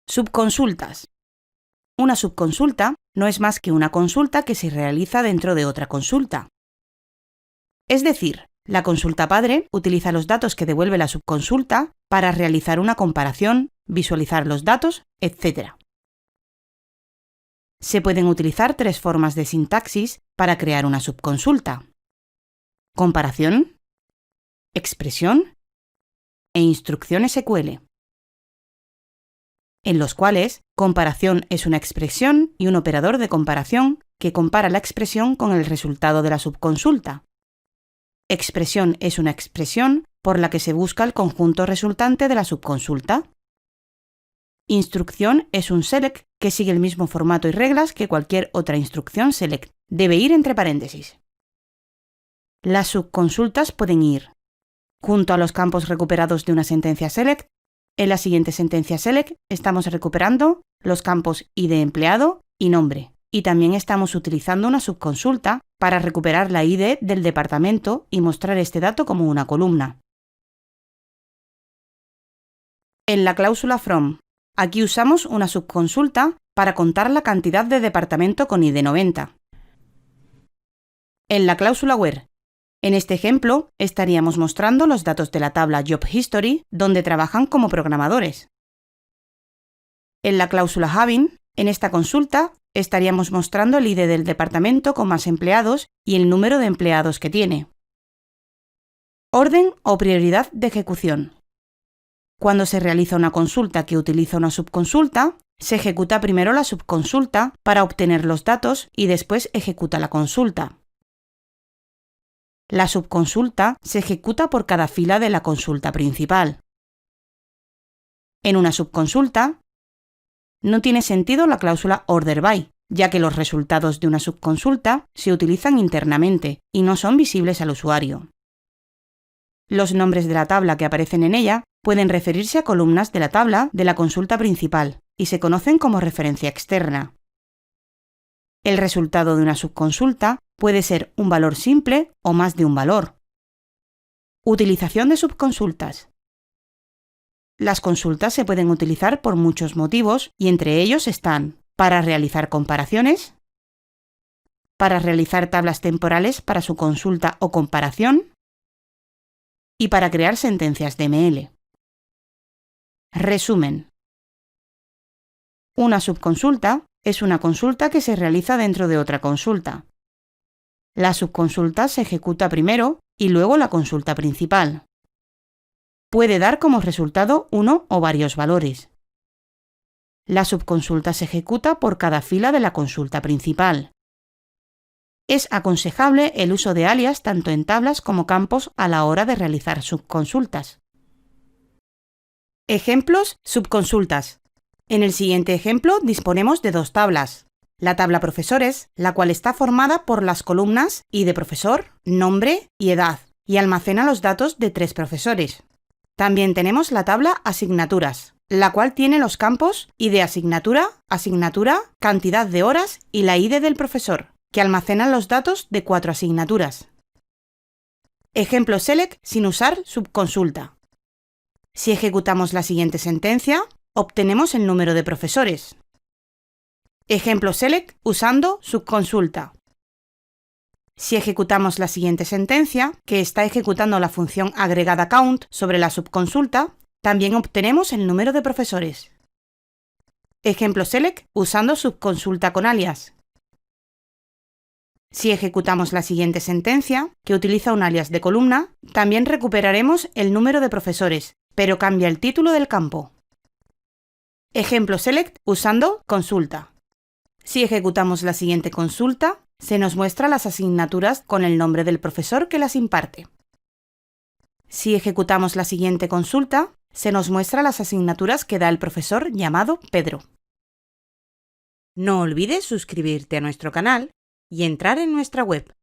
Subconsultas. Una subconsulta no es más que una consulta que se realiza dentro de otra consulta. Es decir, la consulta padre utiliza los datos que devuelve la subconsulta para realizar una comparación, visualizar los datos, etc. Se pueden utilizar tres formas de sintaxis para crear una subconsulta: comparación, expresión e instrucción SQL, en los cuales comparación es una expresión y un operador de comparación que compara la expresión con el resultado de la subconsulta. Expresión es una expresión por la que se busca el conjunto resultante de la subconsulta. Instrucción es un select que sigue el mismo formato y reglas que cualquier otra instrucción select. Debe ir entre paréntesis. Las subconsultas pueden ir junto a los campos recuperados de una sentencia select. En la siguiente sentencia select estamos recuperando los campos ID empleado y nombre, y también estamos utilizando una subconsulta para recuperar la ID del departamento y mostrar este dato como una columna. En la cláusula from, aquí usamos una subconsulta para contar la cantidad de departamento con ID 90. En la cláusula where, en este ejemplo, estaríamos mostrando los datos de la tabla Job History, donde trabajan como programadores. En la cláusula having, en esta consulta, estaríamos mostrando el ID del departamento con más empleados y el número de empleados que tiene. Orden o prioridad de ejecución. Cuando se realiza una consulta que utiliza una subconsulta, se ejecuta primero la subconsulta para obtener los datos y después ejecuta la consulta. La subconsulta se ejecuta por cada fila de la consulta principal. En una subconsulta, no tiene sentido la cláusula order by, ya que los resultados de una subconsulta se utilizan internamente y no son visibles al usuario. Los nombres de la tabla que aparecen en ella pueden referirse a columnas de la tabla de la consulta principal y se conocen como referencia externa. El resultado de una subconsulta puede ser un valor simple o más de un valor. Utilización de subconsultas. Las consultas se pueden utilizar por muchos motivos y entre ellos están para realizar comparaciones, para realizar tablas temporales para su consulta o comparación y para crear sentencias DML. Resumen. Una subconsulta es una consulta que se realiza dentro de otra consulta. La subconsulta se ejecuta primero y luego la consulta principal. Puede dar como resultado uno o varios valores. La subconsulta se ejecuta por cada fila de la consulta principal. Es aconsejable el uso de alias tanto en tablas como campos a la hora de realizar subconsultas. Ejemplos: subconsultas. En el siguiente ejemplo disponemos de dos tablas. La tabla profesores, la cual está formada por las columnas ID profesor, nombre y edad, y almacena los datos de 3 profesores. También tenemos la tabla asignaturas, la cual tiene los campos ID asignatura, asignatura, cantidad de horas y la ID del profesor, que almacenan los datos de 4 asignaturas. Ejemplo select sin usar subconsulta. Si ejecutamos la siguiente sentencia, obtenemos el número de profesores. Ejemplo select usando subconsulta. Si ejecutamos la siguiente sentencia, que está ejecutando la función agregada count sobre la subconsulta, también obtenemos el número de profesores. Ejemplo select usando subconsulta con alias. Si ejecutamos la siguiente sentencia, que utiliza un alias de columna, también recuperaremos el número de profesores, pero cambia el título del campo. Ejemplo select usando consulta. Si ejecutamos la siguiente consulta, se nos muestra las asignaturas con el nombre del profesor que las imparte. Si ejecutamos la siguiente consulta, se nos muestra las asignaturas que da el profesor llamado Pedro. No olvides suscribirte a nuestro canal y entrar en nuestra web.